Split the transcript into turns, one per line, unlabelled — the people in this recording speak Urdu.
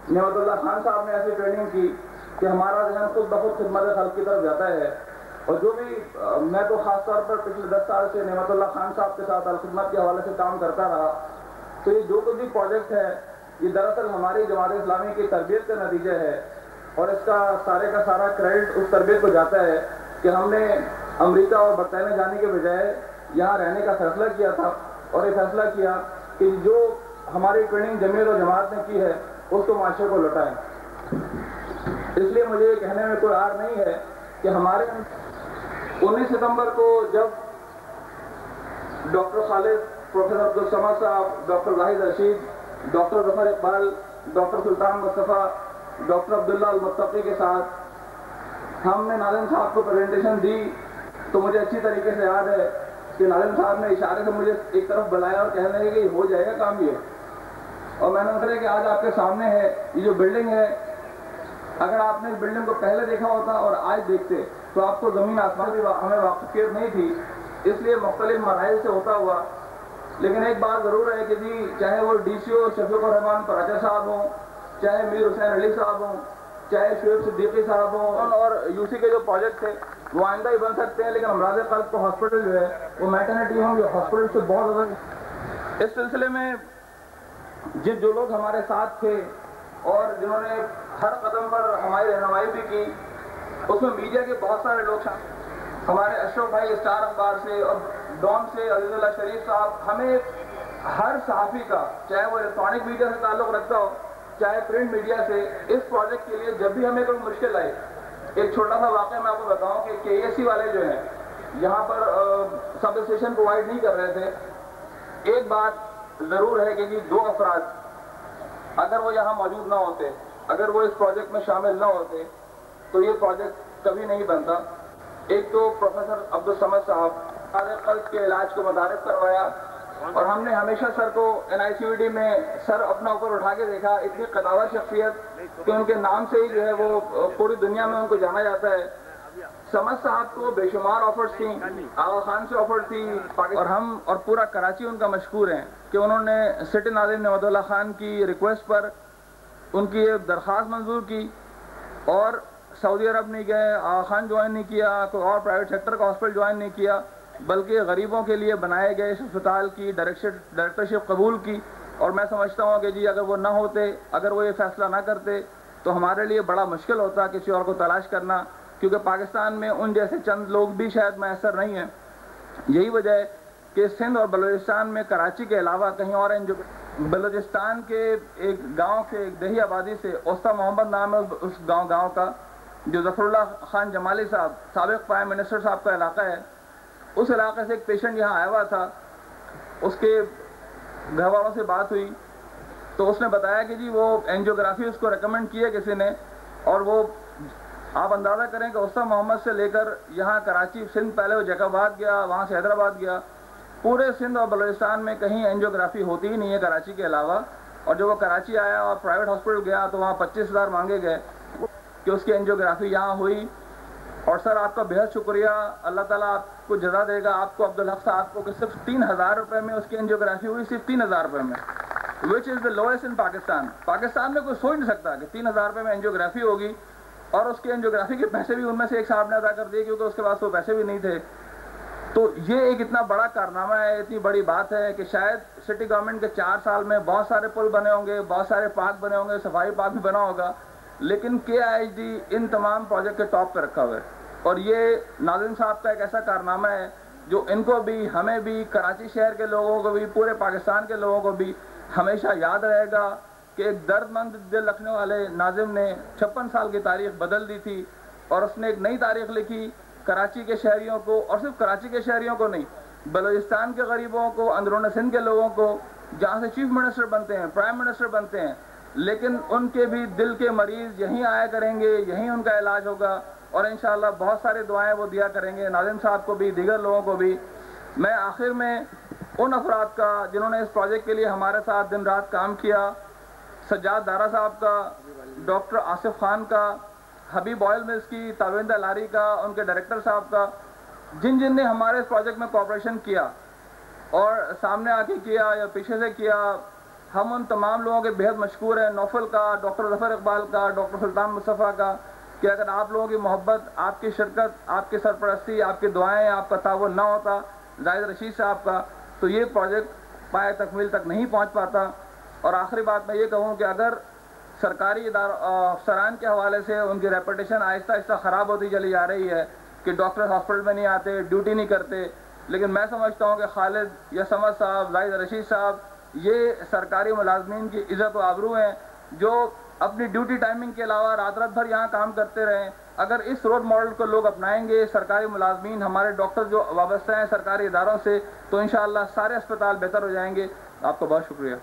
نعمت اللہ خان صاحب نے ایسی ٹریننگ کی کہ ہمارا ذہن خود بخود خدمت خلق کی طرف جاتا ہے. اور جو بھی میں تو خاص طور پر پچھلے 10 سال سے نعمت اللہ خان صاحب کے ساتھ الخدمت کے حوالے سے کام کرتا رہا. تو یہ جو کچھ بھی پروجیکٹ ہے یہ دراصل ہماری جماعت اسلامی کی تربیت کا نتیجہ ہے، اور اس کا سارا کریڈٹ اس تربیت کو جاتا ہے کہ ہم نے امریکہ اور برطانیہ جانے کے بجائے یہاں رہنے کا فیصلہ کیا تھا، اور یہ فیصلہ کیا کہ جو ہماری ٹریننگ جمعیت اور جماعت نے کی ہے اس کو معاشرے کو لوٹائیں. اس لیے مجھے یہ کہنے میں کوئی عار نہیں ہے کہ ہمارے 19 ستمبر کو جب ڈاکٹر خالد، پروفیسر عبدالصمد صاحب، ڈاکٹر واحد رشید، ڈاکٹر ظفر اقبال، ڈاکٹر سلطان مصطفیٰ، ڈاکٹر عبداللہ المتقی کے ساتھ ہم نے ناظم صاحب کو پریزنٹیشن دی، تو مجھے اچھی طریقے سے یاد ہے کہ ناظم صاحب نے اشارے سے مجھے ایک طرف بلایا اور کہنے لگے کہ ہو جائے گا کام یہ. اور میں نے کہا کہ آج آپ کے سامنے ہے یہ جو بلڈنگ ہے، اگر آپ نے اس بلڈنگ کو پہلے دیکھا ہوتا اور آج دیکھتے تو آپ کو زمین آسمان بھی ہمیں واقفیت نہیں تھی. اس لیے مختلف مراحل سے ہوتا ہوا، لیکن ایک بات ضرور ہے کہ جی چاہے وہ ڈی سی او شفیق الرحمان پراچا صاحب ہوں، چاہے میر حسین علی صاحب ہوں، چاہے شعیب صدیقی صاحب ہوں، اور یو سی کے جو پروجیکٹ تھے وہ آئندہ ہی بن سکتے ہیں، لیکن امراض قلب کو ہاسپٹل جو ہے وہ میٹرنٹی ہوں جو ہاسپٹل سے بہت زیادہ. اس سلسلے میں جو لوگ ہمارے ساتھ تھے اور جنہوں نے ہر قدم پر ہماری رہنمائی بھی کی، اس میں میڈیا کے بہت سارے لوگ شامل. ہمارے اشرف بھائی اسٹار اخبار سے اور ڈان سے عزیز اللہ شریف صاحب، ہمیں ہر صحافی کا چاہے وہ الیکٹرانک میڈیا سے تعلق رکھتا ہو چاہے پرنٹ میڈیا سے، اس پروجیکٹ کے لیے جب بھی ہمیں کوئی مشکل آئی. ایک چھوٹا سا واقعہ میں آپ کو بتاؤں کہ کے ایس سی والے جو ہیں یہاں پر سب اسٹیشن پرووائڈ نہیں کر رہے تھے. ایک بات ضرور ہے کہ دو افراد اگر وہ یہاں موجود نہ ہوتے، اگر وہ اس پروجیکٹ میں شامل نہ ہوتے تو یہ پروجیکٹ کبھی نہیں بنتا. ایک تو پروفیسر عبدالصمد صاحب قلب کے علاج کو متعارف کروایا، اور ہم نے ہمیشہ سر کو NICVD میں سر اپنا اوپر اٹھا کے دیکھا. اتنی قداور شخصیت کہ ان کے نام سے ہی جو ہے وہ پوری دنیا میں ان کو جانا جاتا ہے. سمد صاحب کو بے شمار آفرز تھیں، آغا خان سے آفر تھی، اور ہم اور پورا کراچی ان کا مشکور ہیں کہ انہوں نے سٹی ناظم نعمت اللہ خان کی ریکویسٹ پر ان کی ایک درخواست منظور کی، اور سعودی عرب نہیں گئے، آغا خان جوائن نہیں کیا، کوئی اور پرائیویٹ سیکٹر کا ہاسپٹل جوائن نہیں کیا، بلکہ غریبوں کے لیے بنائے گئے اس اسپتال کی ڈائریکٹرشپ قبول کی. اور میں سمجھتا ہوں کہ جی اگر وہ نہ ہوتے، اگر وہ یہ فیصلہ نہ کرتے تو ہمارے لیے بڑا مشکل ہوتا کسی اور کو تلاش کرنا، کیونکہ پاکستان میں ان جیسے چند لوگ بھی شاید میسر نہیں ہیں. یہی وجہ ہے کہ سندھ اور بلوچستان میں کراچی کے علاوہ کہیں اور ہیں. جو بلوچستان کے ایک گاؤں سے، ایک دیہی آبادی سے، اوسطا محمد نام ہے اس گاؤں کا، جو ظفر اللہ خان جمالی صاحب سابق پرائم منسٹر صاحب کا علاقہ ہے، اس علاقے سے ایک پیشنٹ یہاں آیا ہوا تھا. اس کے گھر والوں سے بات ہوئی تو اس نے بتایا کہ جی وہ اینجیوگرافی اس کو ریکمنڈ کی ہے کسی نے، اور وہ آپ اندازہ کریں کہ اوسطا محمد سے لے کر یہاں کراچی، سندھ پہلے وہ جیکب آباد گیا، وہاں سے حیدرآباد گیا، پورے سندھ اور بلوچستان میں کہیں اینجیوگرافی ہوتی ہی نہیں ہے کراچی کے علاوہ. اور جب وہ کراچی آیا اور پرائیویٹ ہاسپٹل گیا تو وہاں 25,000 مانگے گئے کہ اس کی اینجیوگرافی یہاں ہوئی. اور سر آپ کا بہت شکریہ، اللہ تعالیٰ آپ کو جزا دے گا، آپ کو عبدالحق صاحب کو، کہ صرف 3,000 روپے میں اس کی اینجیوگرافی ہوئی، صرف 3,000 روپے میں، وچ از دا لوئسٹ ان پاکستان. پاکستان میں کوئی سوچ نہیں سکتا کہ 3,000 روپے میں اینجیوگرافی ہوگی، اور اس کی اینجیوگرافی کے پیسے بھی ان میں سے ایک صاحب نے ادا کر دیے کیونکہ اس کے پاس وہ پیسے بھی نہیں تھے. تو یہ ایک اتنا بڑا کارنامہ ہے، اتنی بڑی بات ہے کہ شاید سٹی گورنمنٹ کے 4 سال میں بہت سارے پل بنے ہوں گے، بہت سارے پارک بنے ہوں گے، صفائی پارک بھی بنا ہوگا، لیکن KIHD ان تمام پروجیکٹ کے ٹاپ پہ رکھا ہوا ہے. اور یہ ناظم صاحب کا ایک ایسا کارنامہ ہے جو ان کو بھی، ہمیں بھی، کراچی شہر کے لوگوں کو بھی، پورے پاکستان کے لوگوں کو بھی ہمیشہ یاد رہے گا کہ ایک درد مند دل رکھنے والے ناظم نے 56 سال کی تاریخ بدل دی تھی، اور اس نے ایک نئی تاریخ لکھی کراچی کے شہریوں کو، اور صرف کراچی کے شہریوں کو نہیں، بلوچستان کے غریبوں کو، اندرون سندھ کے لوگوں کو، جہاں سے چیف منسٹر بنتے ہیں، پرائم منسٹر بنتے ہیں، لیکن ان کے بھی دل کے مریض یہیں آیا کریں گے، یہیں ان کا علاج ہوگا، اور انشاءاللہ بہت سارے دعائیں وہ دیا کریں گے، ناظم صاحب کو بھی، دیگر لوگوں کو بھی. میں آخر میں ان افراد کا جنہوں نے اس پروجیکٹ کے لیے ہمارے ساتھ دن رات کام کیا، سجاد دارا صاحب کا، ڈاکٹر آصف خان کا، حبیب آئل ملز کی تاویندہ لاری کا، ان کے ڈائریکٹر صاحب کا، جن نے ہمارے اس پروجیکٹ میں کوآپریشن کیا اور سامنے آ کے کیا یا پیچھے سے کیا، ہم ان تمام لوگوں کے بہت مشکور ہیں، نوفل کا، ڈاکٹر ظفر اقبال کا، ڈاکٹر سلطان مصطفیٰ کا، کہ اگر آپ لوگوں کی محبت، آپ کی شرکت، آپ کی سرپرستی، آپ کی دعائیں، آپ کا تعاون نہ ہوتا زاہد رشید صاحب کا، تو یہ پروجیکٹ پائے تکمیل تک نہیں پہنچ پاتا۔ اور آخری بات میں یہ کہوں کہ اگر سرکاری افسران کے حوالے سے ان کی ریپوٹیشن آہستہ آہستہ خراب ہوتی چلی جا رہی ہے کہ ڈاکٹر ہاسپٹل میں نہیں آتے، ڈیوٹی نہیں کرتے، لیکن میں سمجھتا ہوں کہ خالد یا سمد صاحب، زاہد رشید صاحب، یہ سرکاری ملازمین کی عزت و آبرو ہیں جو اپنی ڈیوٹی ٹائمنگ کے علاوہ رات رات بھر یہاں کام کرتے رہیں۔ اگر اس رول ماڈل کو لوگ اپنائیں گے، سرکاری ملازمین، ہمارے ڈاکٹر جو وابستہ ہیں سرکاری اداروں سے، تو انشاءاللہ سارے اسپتال بہتر ہو جائیں گے۔ آپ کا بہت شکریہ۔